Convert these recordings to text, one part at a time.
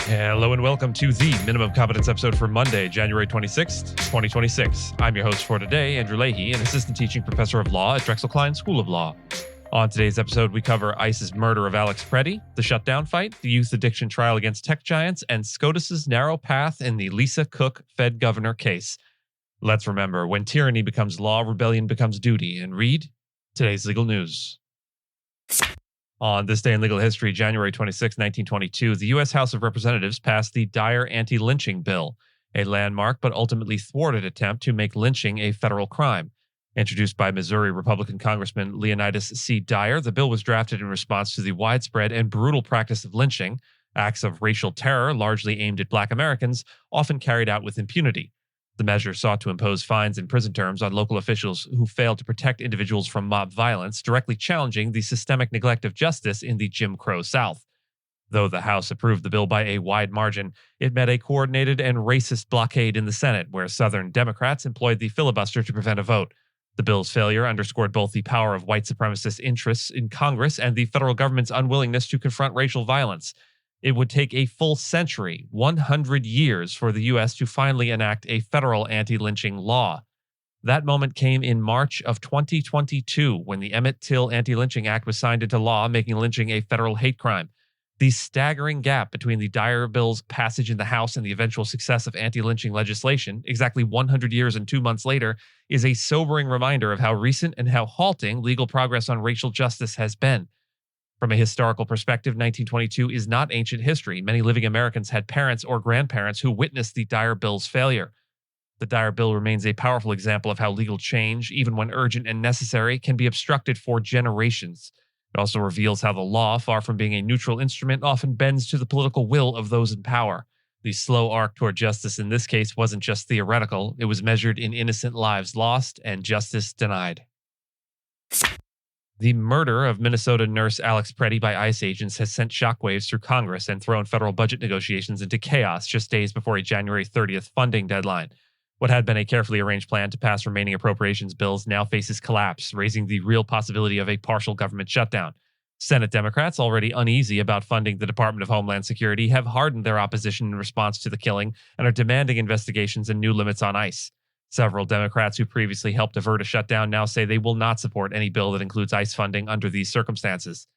Hello and welcome to the Minimum Competence episode for Monday, January 26th, 2026. I'm your host for today, Andrew Leahy, an assistant teaching professor of law at Drexel Klein School of Law. On today's episode, we cover ICE's murder of Alex Pretti, the Shutdown fight, the youth addiction trial against tech giants, and SCOTUS's narrow path in the Lisa Cook Fed governor case. Let's remember, when tyranny becomes law, rebellion becomes duty, and read today's legal news. On this day in legal history, January 26, 1922, the U.S. House of Representatives passed the Dyer Anti-Lynching Bill, a landmark but ultimately thwarted attempt to make lynching a federal crime. Introduced by Missouri Republican Congressman Leonidas C. Dyer, the bill was drafted in response to the widespread and brutal practice of lynching, acts of racial terror largely aimed at Black Americans, often carried out with impunity. The measure sought to impose fines and prison terms on local officials who failed to protect individuals from mob violence, directly challenging the systemic neglect of justice in the Jim Crow South. Though the House approved the bill by a wide margin, it met a coordinated and racist blockade in the Senate, where Southern Democrats employed the filibuster to prevent a vote. The bill's failure underscored both the power of white supremacist interests in Congress and the federal government's unwillingness to confront racial violence. It would take a full century, 100 years, for the U.S. to finally enact a federal anti-lynching law. That moment came in March of 2022, when the Emmett Till Anti-Lynching Act was signed into law, making lynching a federal hate crime. The staggering gap between the Dyer bill's passage in the House and the eventual success of anti-lynching legislation, exactly 100 years and 2 months later, is a sobering reminder of how recent and how halting legal progress on racial justice has been. From a historical perspective, 1922 is not ancient history. Many living Americans had parents or grandparents who witnessed the Dyer bill's failure. The Dyer bill remains a powerful example of how legal change, even when urgent and necessary, can be obstructed for generations. It also reveals how the law, far from being a neutral instrument, often bends to the political will of those in power. The slow arc toward justice in this case wasn't just theoretical. It was measured in innocent lives lost and justice denied. The murder of Minnesota nurse Alex Pretti by ICE agents has sent shockwaves through Congress and thrown federal budget negotiations into chaos just days before a January 30th funding deadline. What had been a carefully arranged plan to pass remaining appropriations bills now faces collapse, raising the real possibility of a partial government shutdown. Senate Democrats, already uneasy about funding the Department of Homeland Security, have hardened their opposition in response to the killing and are demanding investigations and new limits on ICE. Several Democrats who previously helped avert a shutdown now say they will not support any bill that includes ICE funding under these circumstances.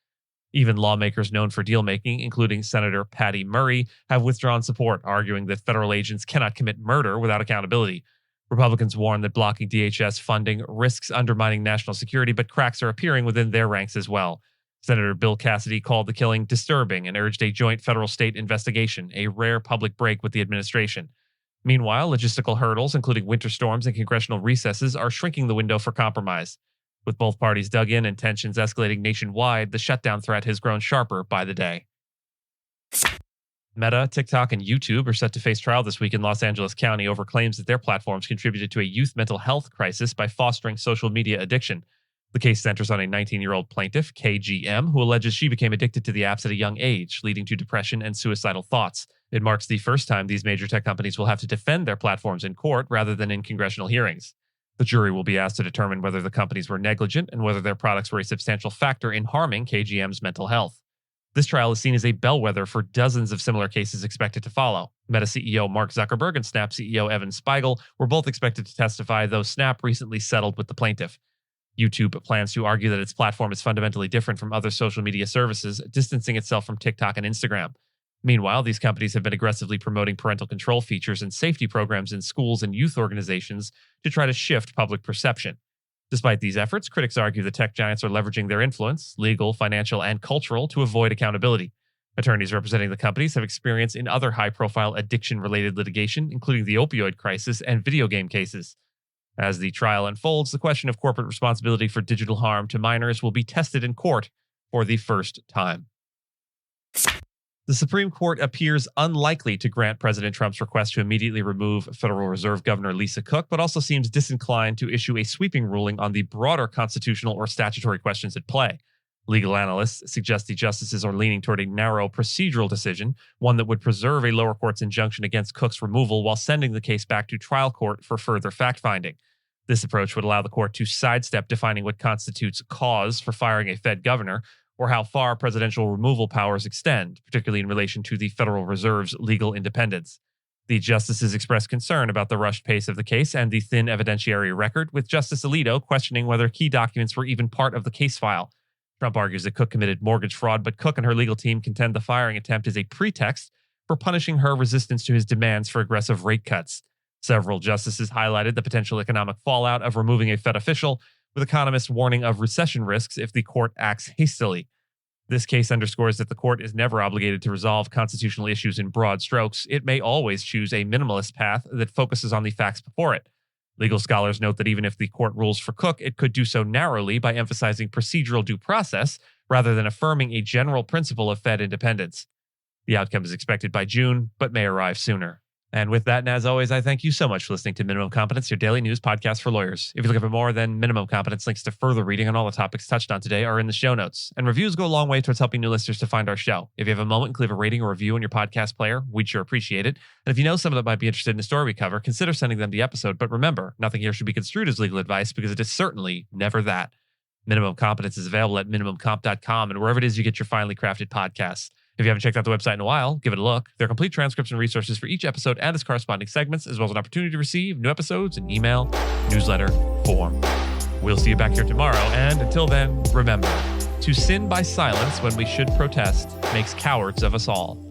Even lawmakers known for deal-making, including Senator Patty Murray, have withdrawn support, arguing that federal agents cannot commit murder without accountability. Republicans warn that blocking DHS funding risks undermining national security, but cracks are appearing within their ranks as well. Senator Bill Cassidy called the killing disturbing and urged a joint federal-state investigation, a rare public break with the administration. Meanwhile, logistical hurdles, including winter storms and congressional recesses, are shrinking the window for compromise. With both parties dug in and tensions escalating nationwide, the shutdown threat has grown sharper by the day. Meta, TikTok, and YouTube are set to face trial this week in Los Angeles County over claims that their platforms contributed to a youth mental health crisis by fostering social media addiction. The case centers on a 19-year-old plaintiff, KGM, who alleges she became addicted to the apps at a young age, leading to depression and suicidal thoughts. It marks the first time these major tech companies will have to defend their platforms in court rather than in congressional hearings. The jury will be asked to determine whether the companies were negligent and whether their products were a substantial factor in harming KGM's mental health. This trial is seen as a bellwether for dozens of similar cases expected to follow. Meta CEO Mark Zuckerberg and Snap CEO Evan Spiegel were both expected to testify, though Snap recently settled with the plaintiff. YouTube plans to argue that its platform is fundamentally different from other social media services, distancing itself from TikTok and Instagram. Meanwhile, these companies have been aggressively promoting parental control features and safety programs in schools and youth organizations to try to shift public perception. Despite these efforts, critics argue the tech giants are leveraging their influence, legal, financial, and cultural, to avoid accountability. Attorneys representing the companies have experience in other high-profile addiction-related litigation, including the opioid crisis and video game cases. As the trial unfolds, the question of corporate responsibility for digital harm to minors will be tested in court for the first time. The Supreme Court appears unlikely to grant President Trump's request to immediately remove Federal Reserve Governor Lisa Cook, but also seems disinclined to issue a sweeping ruling on the broader constitutional or statutory questions at play. Legal analysts suggest the justices are leaning toward a narrow procedural decision, one that would preserve a lower court's injunction against Cook's removal while sending the case back to trial court for further fact-finding. This approach would allow the court to sidestep defining what constitutes cause for firing a Fed governor, or how far presidential removal powers extend, particularly in relation to the Federal Reserve's legal independence. The justices expressed concern about the rushed pace of the case and the thin evidentiary record, with Justice Alito questioning whether key documents were even part of the case file. Trump argues that Cook committed mortgage fraud, but Cook and her legal team contend the firing attempt is a pretext for punishing her resistance to his demands for aggressive rate cuts. Several justices highlighted the potential economic fallout of removing a Fed official, with economists warning of recession risks if the court acts hastily. This case underscores that the court is never obligated to resolve constitutional issues in broad strokes. It may always choose a minimalist path that focuses on the facts before it. Legal scholars note that even if the court rules for Cook, it could do so narrowly by emphasizing procedural due process rather than affirming a general principle of Fed independence. The outcome is expected by June, but may arrive sooner. And with that, and as always, I thank you so much for listening to Minimum Competence, your daily news podcast for lawyers. If you're looking for more than Minimum Competence, links to further reading on all the topics touched on today are in the show notes. And reviews go a long way towards helping new listeners to find our show. If you have a moment, click a rating or review on your podcast player. We'd sure appreciate it. And if you know someone that might be interested in the story we cover, consider sending them the episode. But remember, nothing here should be construed as legal advice because it is certainly never that. Minimum Competence is available at minimumcomp.com and wherever it is you get your finely crafted podcasts. If you haven't checked out the website in a while, give it a look. There are complete transcripts and resources for each episode and its corresponding segments, as well as an opportunity to receive new episodes in email, newsletter, form. We'll see you back here tomorrow, and until then, remember, to sin by silence when we should protest makes cowards of us all.